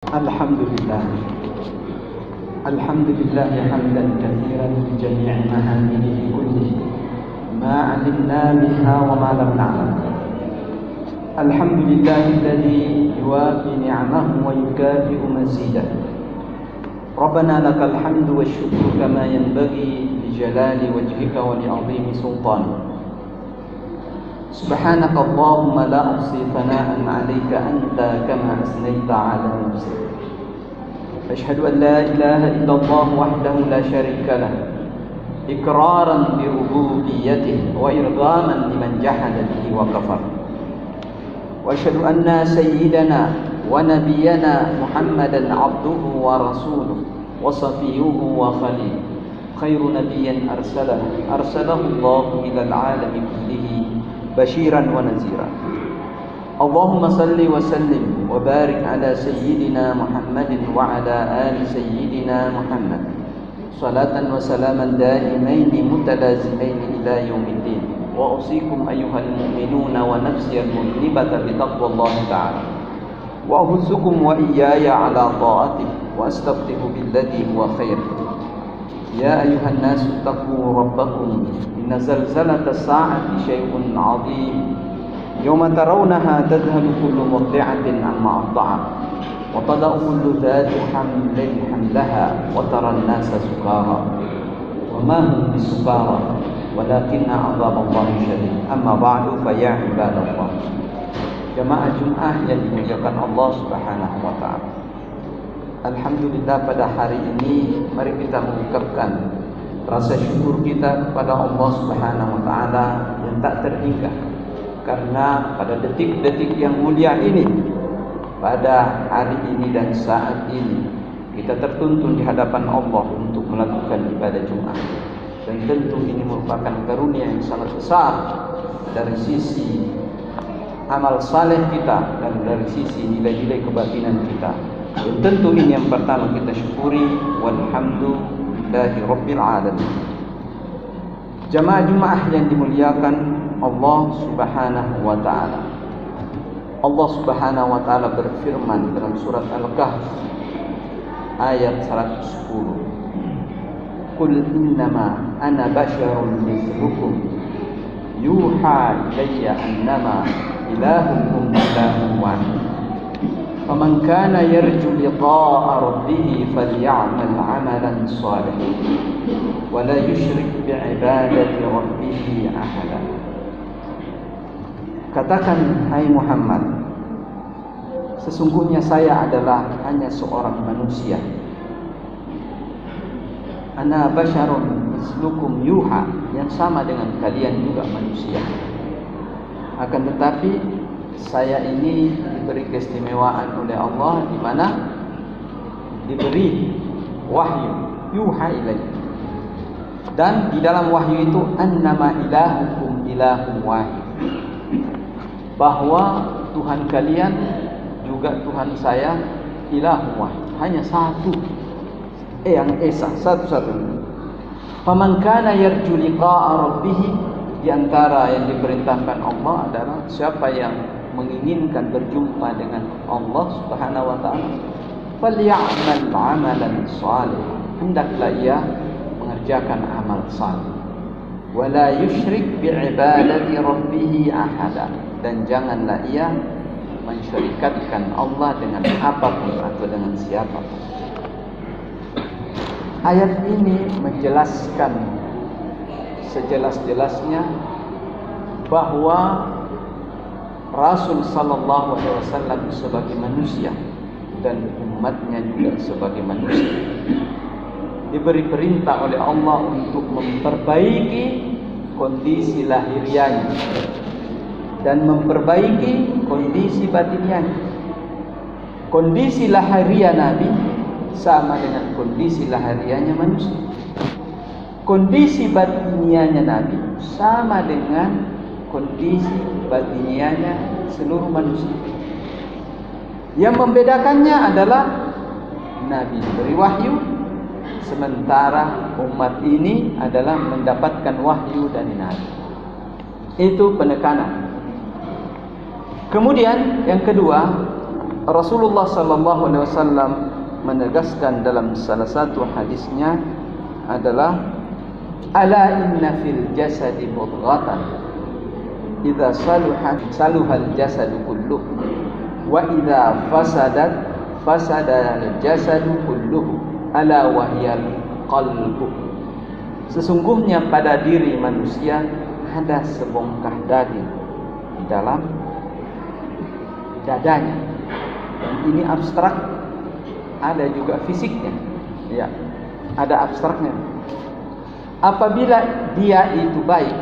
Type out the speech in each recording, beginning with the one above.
Alhamdulillah. Alhamdulillah hamdan katsiran bi jami' mahamidihi kullihi ma 'alimna minha wa ma lam na'lam. Alhamdulillahilladzi yuwafi ni'amahu wa yukafi'u mazidah. Rabbana lakal hamdu wasyukru kama yanbaghi li jalali wajhika wa li 'azimi sultanik. Subhanaka Allahumma la uhsi thana'an 'alaika anta kama asnaita 'ala nafsik. Asyhadu an la ilaha illallah wahdahu la syarika lah iqraran bi rububiyyatihi wa irghaman liman jahada bihi wa kafar. Wa asyhadu anna sayyidana wa nabiyyana Muhammadan 'abduhu wa rasuluhu wa safiyyuhu wa khalil khairu nabiyyin arsalahu Allahu ila al-'alami kullihi bashiran wa nazira. Allahumma salli wa sallim wa barik ala sayyidina Muhammadin wa ala ali sayyidina Muhammad salatan wa salaman daimaini mutalazimaini ila yaumiddin. Wa usikum ayyuhal mu'minuna wa nafsi al-mudhnibata bi taqwallahi ta'ala wa ahussukum wa iyaya ala ta'atihi wa astaftihu billadhi huwa khair. Ya ayyuhan nasu taqu rabbakum inna zalzalata as-sa'ati syai'un 'adzim yawma tarawnaha tadhhalu kullu murdi'atin 'amma arda'at wa tada'u kullu dhati hamlin hamlaha wa tara an-nasa sukara wa ma hum bisukara walakinna 'adzaballahi syadid. Amma ba'du fa ya ibadallah. Jamaah Jumat yang dimuliakan Allah Subhanahu wa taala. Alhamdulillah, pada hari ini mari kita mengucapkan rasa syukur kita kepada Allah Subhanahu wa taala yang tak terhingga, karena pada detik-detik yang mulia ini, pada hari ini dan saat ini, kita tertuntun di hadapan Allah untuk melakukan ibadah Jumat. Dan tentu ini merupakan karunia yang sangat besar dari sisi amal saleh kita dan dari sisi nilai-nilai kebatinan kita. Dan tentu ini yang pertama kita syukuri. Walhamdulillahi rabbil alamin. Jamaah Jumat yang dimuliakan Allah Subhanahu wa taala. Allah Subhanahu wa taala berfirman dalam surat Al-Kahf ayat 110. Qul innama ana basyarun mithlukum yuha ilayya annama ilahukum ilahun wahid. Faman kana yarju liqa'a rabbih falya'mal 'amalan shalihan wa la yusyrik bi'ibadati rabbih ahada. Katakan, hai Muhammad, sesungguhnya saya adalah hanya seorang manusia. Ana basyarun mislukum yuha, yang sama dengan kalian juga manusia. Akan tetapi saya ini diberi keistimewaan oleh Allah, di mana diberi wahyu, yuha ilaih. Dan di dalam wahyu itu annama ilahukum ilahun wahid, bahwa Tuhan kalian juga Tuhan saya ilahun wahid, hanya satu, yang esa, satu-satunya. Faman kana yarju liqa'a rabbih, di antara yang diperintahkan Allah adalah siapa yang menginginkan berjumpa dengan Allah Subhanahu wa taala, falya'mal 'amalan shalih, hendaklah ia mengerjakan amal saleh, wala yusyrik bi'ibadati rabbih ahada, dan janganlah ia mensyirikatkan Allah dengan apapun atau dengan siapapun. Ayat ini menjelaskan sejelas-jelasnya bahwa Rasul sallallahu alaihi wasallam sebagai manusia dan umatnya juga sebagai manusia diberi perintah oleh Allah untuk memperbaiki kondisi lahiriahnya dan memperbaiki kondisi batiniahnya. Kondisi lahiriah Nabi sama dengan kondisi lahiriahnya manusia. Kondisi batiniahnya Nabi sama dengan kondisi batiniahnya seluruh manusia. Yang membedakannya adalah Nabi diberi wahyu, sementara umat ini adalah mendapatkan wahyu dari Nabi. Itu penekanan. Kemudian yang kedua, Rasulullah sallallahu alaihi wasallam menegaskan dalam salah satu hadisnya adalah ala inna fil jasadi mudghatan idza saluha al jasadu kulluhu wa idza fasada al jasadu kulluhu ala wahyal qalbu. Sesungguhnya pada diri manusia ada sebongkah daging di dalam dadanya. Dan ini abstrak, ada juga fisiknya. Ya, ada abstraknya. Apabila dia itu baik,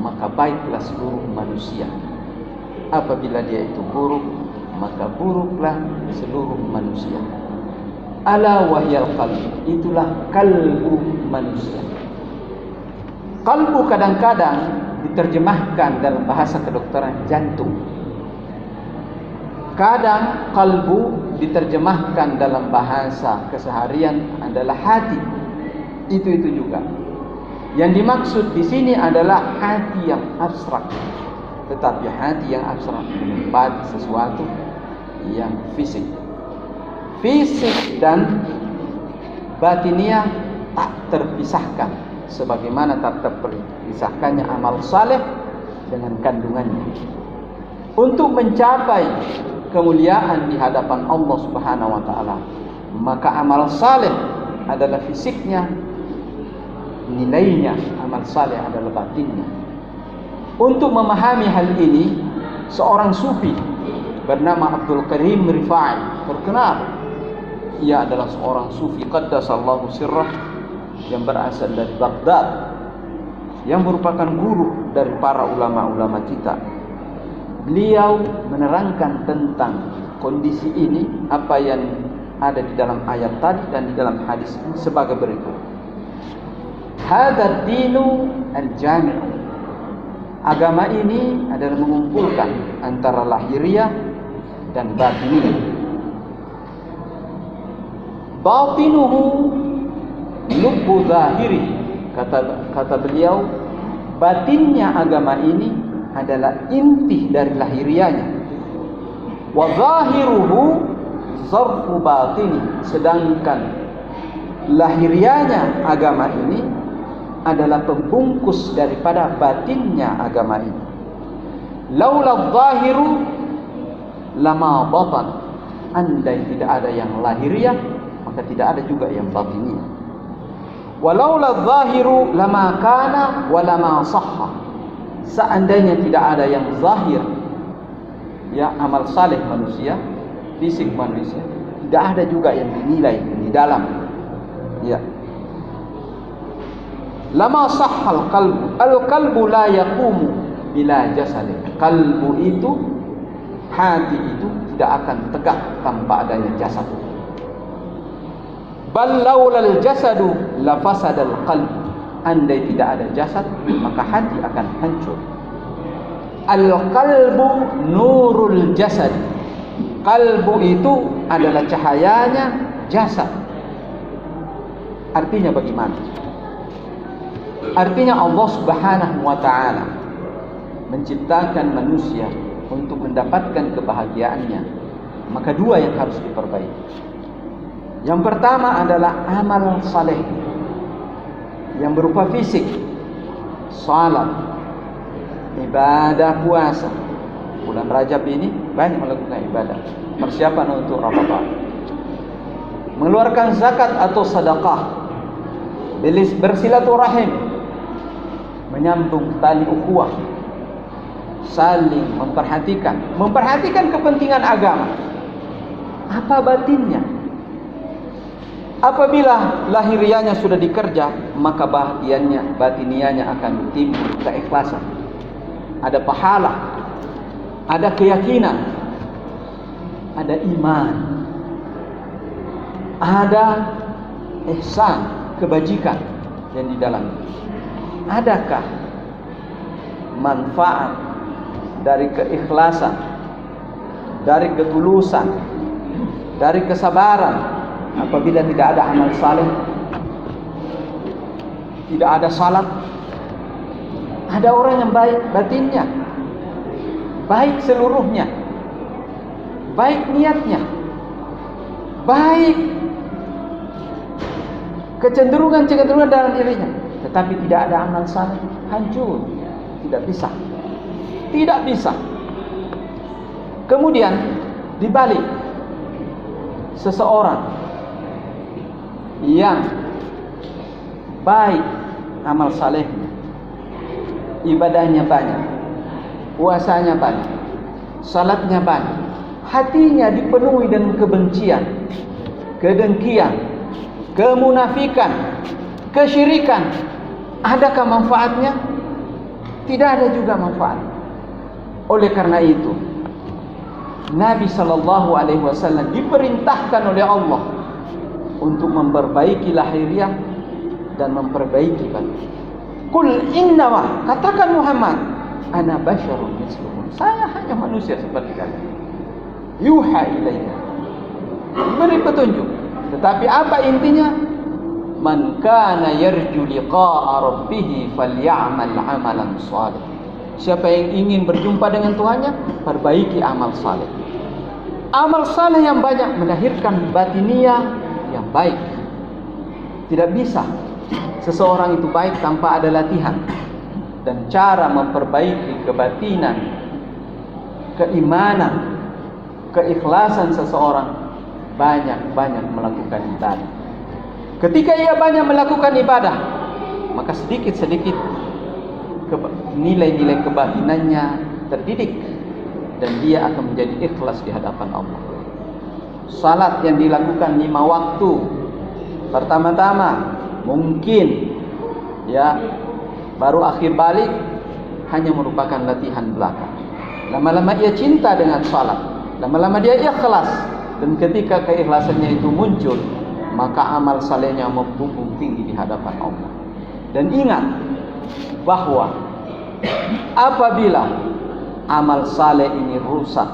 maka baiklah seluruh manusia. Apabila dia itu buruk, maka buruklah seluruh manusia. Ala wahyal qalb, itulah kalbu manusia. Kalbu kadang-kadang diterjemahkan dalam bahasa kedokteran jantung. Kadang kalbu diterjemahkan dalam bahasa keseharian adalah hati. Itu juga. Yang dimaksud di sini adalah hati yang abstrak. Tetapi hati yang abstrak menempati sesuatu yang fisik. Fisik dan batiniah tak terpisahkan, sebagaimana tak terpisahkannya amal saleh dengan kandungannya. Untuk mencapai kemuliaan di hadapan Allah Subhanahu wa taala, maka amal saleh adalah fisiknya, nilainya amal saleh adalah batinnya. Untuk memahami hal ini, seorang sufi bernama Abdul Karim Rifai terkenal. Ia adalah seorang sufi qaddasallahu sirrah yang berasal dari Baghdad, yang merupakan guru dari para ulama-ulama kita. Beliau menerangkan tentang kondisi ini, apa yang ada di dalam ayat tadi dan di dalam hadis ini sebagai berikut. Hadzal dinu al-jami'. Agama ini adalah mengumpulkan antara lahiriah dan batiniah. Batinuhu lubbu zahiri, kata beliau, batinnya agama ini adalah inti dari lahirianya. Wa zahiruhu zarfu batini, sedangkan lahirianya agama ini adalah pembungkus daripada batinnya agama ini. Laula zahiru lama batan, andai tidak ada yang lahiriah, maka tidak ada juga yang batiniah. Walaula zahiru lama kana wa lama sahha, seandainya tidak ada yang zahir, ya amal saleh manusia, fisik manusia, tidak ada juga yang dinilai di dalam. Ya. Lama sahhal qalbu, al-qalbu la yaqumu bila jasad. Kalbu itu, hati itu tidak akan tegak tanpa adanya jasad. Bal laulal jasadu la fasadal qalb. Andai tidak ada jasad, maka hati akan hancur. Al-qalbu nurul jasad. Kalbu itu adalah cahayanya jasad. Artinya bagaimana? Artinya Allah Subhanahu wa ta'ala menciptakan manusia untuk mendapatkan kebahagiaannya. Maka dua yang harus diperbaiki. Yang pertama adalah amal saleh yang berupa fisik, salat, ibadah puasa. Bulan Rajab ini banyak melakukan ibadah, persiapan untuk Ramadan. Mengeluarkan zakat atau sedekah, bersilaturahim, menyambung tali ukhuwah, saling memperhatikan kepentingan agama. Apa batinnya? Apabila lahiriahnya sudah dikerja, maka batiniahnya akan timbul keikhlasan. Ada pahala, ada keyakinan, ada iman, ada ihsan, kebajikan yang di dalamnya. Adakah manfaat dari keikhlasan, dari ketulusan, dari kesabaran apabila tidak ada amal saleh, tidak ada salat? Ada orang yang baik batinnya, baik seluruhnya, baik niatnya, baik kecenderungan dalam dirinya, tetapi tidak ada amal saleh, hancur, tidak bisa. Kemudian dibalik, seseorang yang baik amal salehnya, ibadahnya banyak, puasanya banyak, salatnya banyak, hatinya dipenuhi dengan kebencian, kedengkian, kemunafikan, kesyirikan, adakah manfaatnya? Tidak ada juga manfaat. Oleh karena itu, Nabi SAW diperintahkan oleh Allah untuk memperbaiki lahiriah dan memperbaiki batin. Qul innama, katakan Muhammad, ana basyarun mislukum, saya hanya manusia seperti kalian. Yuha ilayya, beri petunjuk. Tetapi apa intinya? Man kana yarju liqa'a rabbih falyamal 'amalan shalih. Siapa yang ingin berjumpa dengan Tuhannya, perbaiki amal saleh. Amal saleh yang banyak melahirkan batiniah yang baik. Tidak bisa seseorang itu baik tanpa ada latihan. Dan cara memperbaiki kebatinan, keimanan, keikhlasan seseorang, banyak-banyak melakukan ibadah. Ketika ia banyak melakukan ibadah, maka sedikit-sedikit nilai-nilai kebatinannya terdidik, dan dia akan menjadi ikhlas di hadapan Allah. Salat yang dilakukan 5 waktu, pertama-tama mungkin baru akhir balik hanya merupakan latihan belaka. Lama-lama ia cinta dengan salat, lama-lama dia ikhlas, dan ketika keikhlasannya itu muncul, maka amal salehnya membumbung tinggi di hadapan Allah. Dan ingat bahwa apabila amal saleh ini rusak,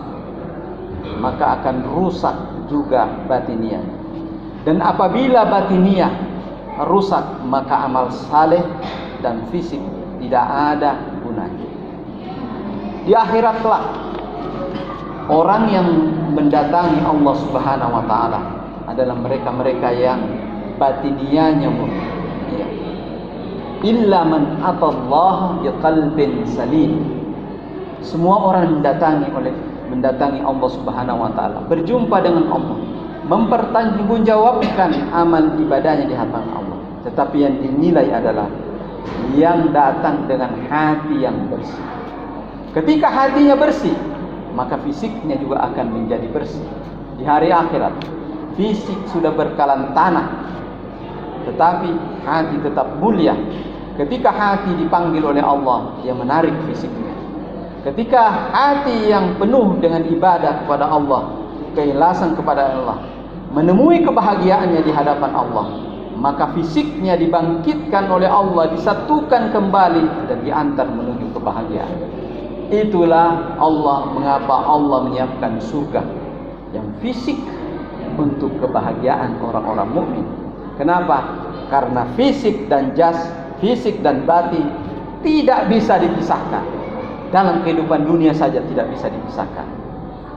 maka akan rusak juga batiniah. Dan apabila batiniah rusak, maka amal saleh dan fisik tidak ada gunanya. Di akhirat kelak, orang yang mendatangi Allah Subhanahu wa taala adalah mereka-mereka yang batiniahnya murni. Illa man atallaha biqalbin salim. Semua orang mendatangi Allah Subhanahu wa taala, berjumpa dengan Allah, mempertanggungjawabkan amal ibadahnya di hadapan Allah. Tetapi yang dinilai adalah yang datang dengan hati yang bersih. Ketika hatinya bersih, maka fisiknya juga akan menjadi bersih. Di hari akhirat, fisik sudah berkalan tanah, tetapi hati tetap mulia. Ketika hati dipanggil oleh Allah, dia menarik fisiknya. Ketika hati yang penuh dengan ibadah kepada Allah, keikhlasan kepada Allah, menemui kebahagiaannya di hadapan Allah, maka fisiknya dibangkitkan oleh Allah, disatukan kembali dan diantar menuju kebahagiaan. Itulah Allah, mengapa Allah menyiapkan surga yang fisik untuk kebahagiaan orang-orang mukmin. Kenapa? Karena fisik dan fisik dan batin tidak bisa dipisahkan. Dalam kehidupan dunia saja tidak bisa dipisahkan.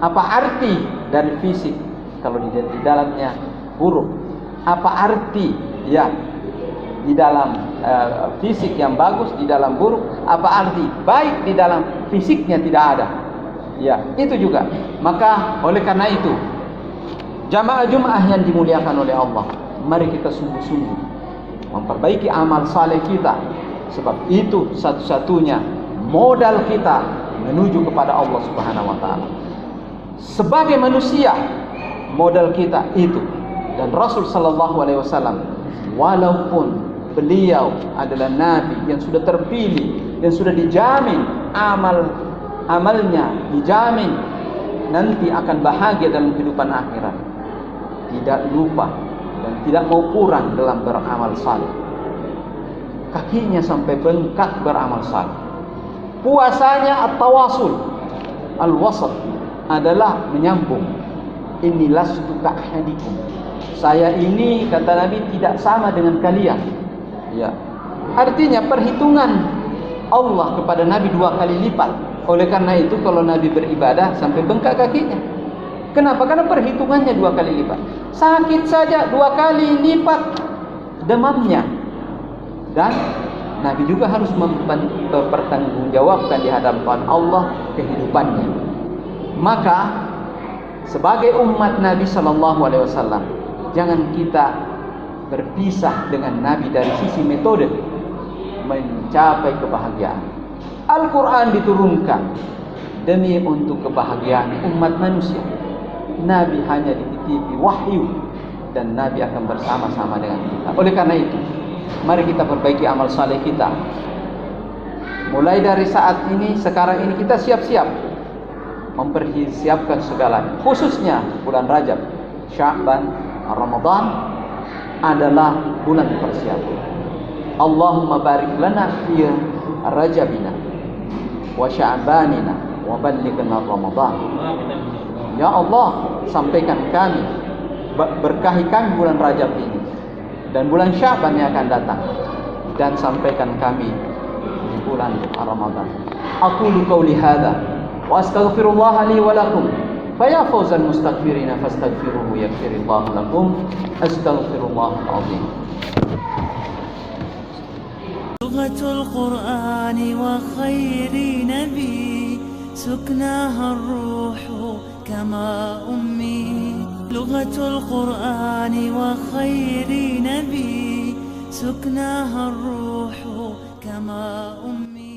Apa arti dari fisik kalau di dalamnya buruk? Apa arti di dalam fisik yang bagus, di dalam buruk? Apa arti baik di dalam fisiknya tidak ada? Itu juga. Maka oleh karena itu, jamaah Jumat yang dimuliakan oleh Allah, mari kita sungguh-sungguh memperbaiki amal saleh kita, sebab itu satu-satunya modal kita menuju kepada Allah Subhanahu wa taala. Sebagai manusia, modal kita itu. Dan Rasul sallallahu alaihi wasallam, walaupun beliau adalah nabi yang sudah terpilih, yang sudah dijamin amalnya dijamin nanti akan bahagia dalam kehidupan akhirat, tidak lupa dan tidak mau kurang dalam beramal saleh. Kakinya sampai bengkak beramal saleh. Puasanya at-tawasul, al-wasat, adalah menyambung. Inni lastu ka'ahadikum, saya ini, kata Nabi, tidak sama dengan kalian. Artinya perhitungan Allah kepada Nabi 2 kali lipat. Oleh karena itu kalau Nabi beribadah sampai bengkak kakinya. Kenapa? Karena perhitungannya 2 kali lipat. Sakit saja 2 kali lipat demamnya. Dan Nabi juga harus mempertanggungjawabkan di hadapan Allah kehidupannya. Maka sebagai umat Nabi Sallallahu Alaihi Wasallam, jangan kita berpisah dengan Nabi dari sisi metode mencapai kebahagiaan. Al-Quran diturunkan demi untuk kebahagiaan umat manusia. Nabi hanya dititipi wahyu dan Nabi akan bersama-sama dengan kita. Oleh karena itu, mari kita perbaiki amal saleh kita. Mulai dari saat ini, sekarang ini kita siap-siap mempersiapkan segalanya. Khususnya bulan Rajab, Sya'ban, Ramadan adalah bulan persiapan. Allahumma barik lana fi Rajabina wa Sya'banina wa ballighna Ramadan. Ya Allah, sampaikan kami, berkahi kami bulan Rajab ini dan bulan Sya'ban yang akan datang, dan sampaikan kami di bulan Ramadan. Aqulu qawli hadza wa astaghfirullah li wa lakum. Fa ya fawzal mustaghfirina fastaghfiruhu yaghfirillahu lakum. Astaghfirullahal azim. Lughatul Qur'ani wa khairi nabi سكناها الروح كما أمي. لغة القرآن وخير نبي سكناها الروح كما أمي.